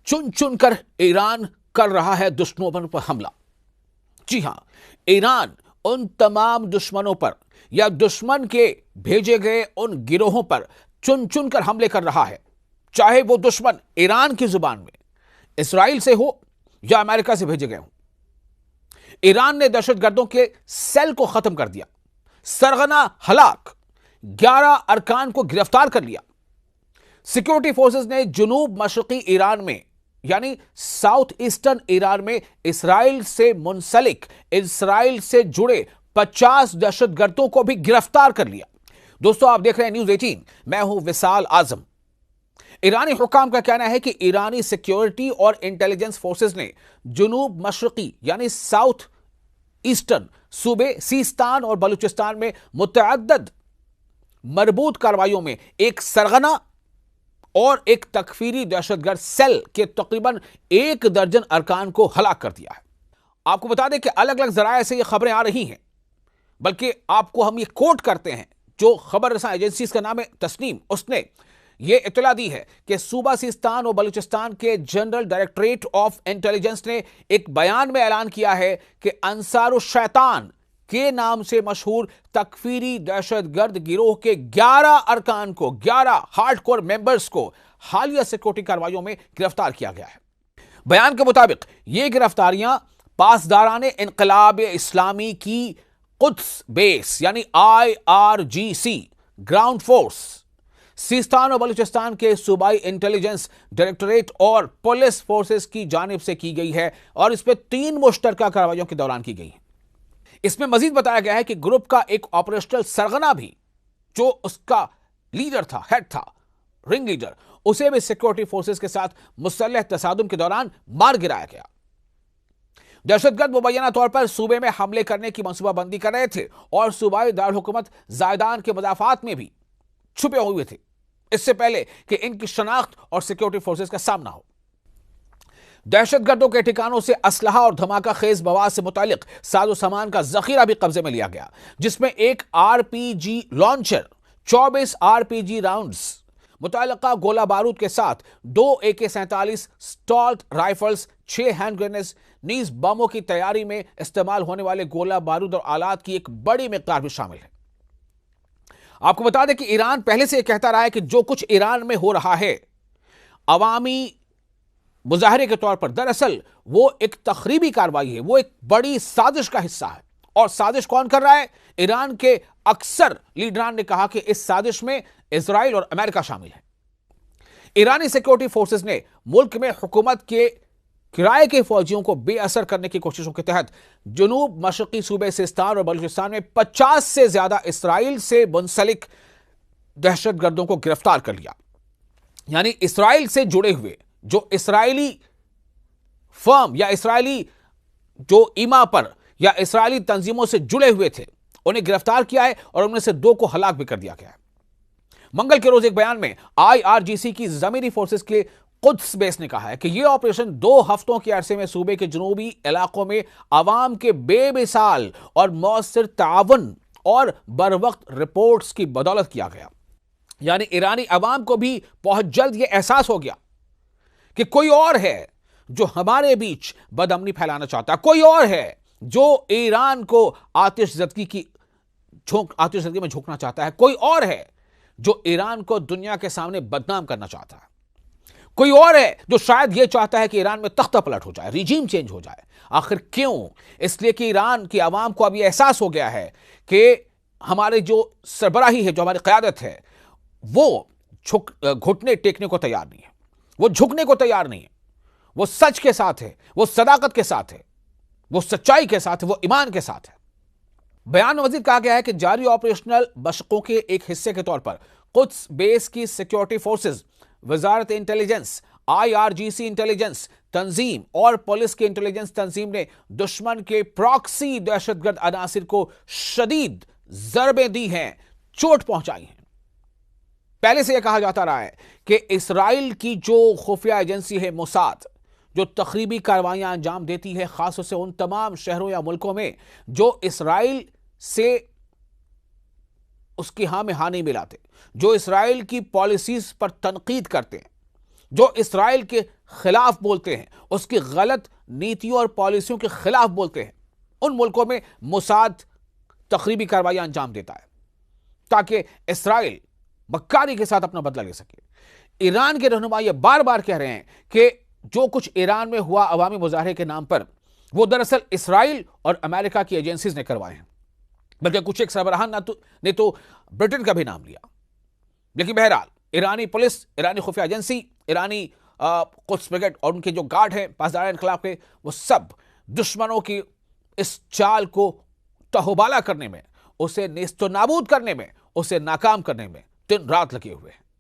चुन चुन कर ईरान कर रहा है दुश्मनों पर हमला। जी हां, ईरान उन तमाम दुश्मनों पर या दुश्मन के भेजे गए उन गिरोहों पर चुन चुन कर हमले कर रहा है, चाहे वो दुश्मन ईरान की जुबान में इसराइल से हो या अमेरिका से भेजे गए हो। ईरान ने दहशतगर्दों के सेल को खत्म कर दिया, सरगना हलाक, 11 अरकान को गिरफ्तार कर लिया। सिक्योरिटी फोर्सेस ने जुनूब मशरकी ईरान में यानी साउथ ईस्टर्न ईरान में इसराइल से मुंसलिक, इसराइल से जुड़े 50 दहशतगर्दों को भी गिरफ्तार कर लिया। दोस्तों, आप देख रहे हैं न्यूज़ 18, मैं हूं विशाल आजम। ईरानी हुकाम का कहना है कि ईरानी सिक्योरिटी और इंटेलिजेंस फोर्सेस ने जुनूब मशरकी यानी साउथ ईस्टर्न सूबे सीस्तान और बलूचिस्तान में मुतअद्दिद मरबूत कार्रवाइयों में एक सरगना और एक तकफीरी दहशतगर्द सेल के तकरीबन 1 दर्जन अरकान को हलाक कर दिया है। आपको बता दें कि अलग अलग जराये से ये खबरें आ रही हैं, बल्कि आपको हम ये कोट करते हैं, जो खबर रसा एजेंसी का नाम है तस्नीम, उसने ये इत्तला दी है कि सूबा सिस्तान और बलूचिस्तान के जनरल डायरेक्टरेट ऑफ इंटेलिजेंस ने एक बयान में ऐलान किया है कि अंसारुश शैतान के नाम से मशहूर तकफीरी दहशतगर्द गिरोह के 11 अरकान को, 11 हार्डकोर मेंबर्स को हालिया सिक्योरिटी कार्रवाइयों में गिरफ्तार किया गया है। बयान के मुताबिक ये गिरफ्तारियां पासदाराने इनकलाब इस्लामी की कुद्स बेस यानी IRGC ग्राउंड फोर्स, सिस्तान और बलूचिस्तान के सूबाई इंटेलिजेंस डायरेक्टरेट और पुलिस फोर्सेस की जानिब से की गई है और इस पर 3 मुश्तरका कार्रवाइयों के दौरान की गई है। इसमें मजीद बताया गया है कि ग्रुप का एक ऑपरेशनल सरगना भी, जो उसका लीडर था, हेड था, रिंग लीडर, उसे भी सिक्योरिटी फोर्सेस के साथ मुसल्लह तसादुम के दौरान मार गिराया गया। दहशतगर्द मुबैना तौर पर सूबे में हमले करने की मंसूबाबंदी कर रहे थे और सूबाई दारुल हुकूमत जायदान के मदाफात में भी छुपे हुए थे, इससे पहले कि इनकी शनाख्त और सिक्योरिटी फोर्सेस का सामना हो। दहशतगर्दों के ठिकानों से असलहा और धमाका खेज मवाद से मुतालिक साजो सामान का जखीरा भी कब्जे में लिया गया, जिसमें एक RPG लॉन्चर, 24 RPG राउंड्स, मुतल्लका गोला बारूद के साथ 2 AK-47 स्टॉल्ट राइफल्स, 6 हैंड ग्रेनेड्स, नीज बमों की तैयारी में इस्तेमाल होने वाले गोला बारूद और आलात की एक बड़ी मिकदार भी शामिल है। आपको बता दें कि ईरान पहले से कहता रहा है कि जो कुछ ईरान में हो रहा है अवामी मुजाहरे के तौर पर, दरअसल वो एक तखरीबी कार्रवाई है, वो एक बड़ी साजिश का हिस्सा है। और साजिश कौन कर रहा है? ईरान के अक्सर लीडरान ने कहा कि इस साजिश में इजराइल और अमेरिका शामिल है। ईरानी सिक्योरिटी फोर्सेस ने मुल्क में हुकूमत के किराए के फौजियों को बेअसर करने की कोशिशों के तहत जुनूब मशरकी सूबे सिस्तान और बलूचिस्तान में 50 से ज्यादा इसराइल से मुंसलिक दहशतगर्दों को गिरफ्तार कर लिया। यानी इसराइल से जुड़े हुए जो इसराइली फर्म या इसराइली जो ईमा पर या इसराइली तंजीमों से जुड़े हुए थे, उन्हें गिरफ्तार किया है और उनमें से 2 को हलाक भी कर दिया गया है। मंगल के रोज एक बयान में IRGC की जमीनी फोर्सेस के कुद्स बेस ने कहा है कि यह ऑपरेशन 2 हफ्तों के अरसे में सूबे के जनूबी इलाकों में अवाम के बेमिसाल और मौसर तावन और बरवक्त रिपोर्ट्स की बदौलत किया गया। यानी ईरानी अवाम को भी बहुत जल्द यह एहसास हो गया कि कोई और है जो हमारे बीच बदअमनी फैलाना चाहता है, कोई और है जो ईरान को आतिशज़दगी में झोंकना चाहता है, कोई और है जो ईरान को दुनिया के सामने बदनाम करना चाहता है, कोई और है जो शायद यह चाहता है कि ईरान में तख्ता पलट हो जाए, रिजीम चेंज हो जाए। आखिर क्यों? इसलिए कि ईरान की आवाम को अब यह एहसास हो गया है कि हमारे जो सरबराही है, जो हमारी क़यादत है, वो घुटने टेकने को तैयार नहीं है, वो झुकने को तैयार नहीं है, वो सच के साथ है, वो सदाकत के साथ है, वो सच्चाई के साथ है, वो ईमान के साथ है। बयान में मजीद कहा गया है कि जारी ऑपरेशनल मशकों के एक हिस्से के तौर पर कुद्स बेस की सिक्योरिटी फोर्सेस, वजारत इंटेलिजेंस, IRGC इंटेलिजेंस तंजीम और पुलिस की इंटेलिजेंस तंजीम ने दुश्मन के प्रॉक्सी दहशतगर्द अनासिर को शदीद जरबें दी हैं, चोट पहुंचाई है। पहले से यह कहा जाता रहा है कि इसराइल की जो खुफिया एजेंसी है मोसाद, जो तखरीबी कार्रवाइयां अंजाम देती है, खासतौर से उन तमाम शहरों या मुल्कों में जो इसराइल से उसकी हाँ में हाँ नहीं मिलाते, जो इसराइल की पॉलिसीज पर तनकीद करते हैं, जो इसराइल के खिलाफ बोलते हैं, उसकी गलत नीतियों और पॉलिसियों के खिलाफ बोलते हैं, उन मुल्कों में मोसाद तकरीबी कार्रवाई अंजाम देता है ताकि इसराइल मक्कारी के साथ अपना बदला ले सके। ईरान के रहनुमा ये बार बार कह रहे हैं कि जो कुछ ईरान में हुआ अवामी मुजाहरे के नाम पर, वो दरअसल इसराइल और अमेरिका की एजेंसीज ने करवाए हैं, बल्कि कुछ एक सरबराहान ने तो ब्रिटेन का भी नाम लिया। लेकिन बहरहाल ईरानी पुलिस, ईरानी खुफिया एजेंसी, ईरानी कुद्स ब्रिगेड और उनके जो गार्ड हैं पासदार इनकलाब के, वो सब दुश्मनों की इस चाल को तहोबाला करने में, उसे नेस्तनाबूद करने में, उसे नाकाम करने में दिन रात लगे हुए हैं।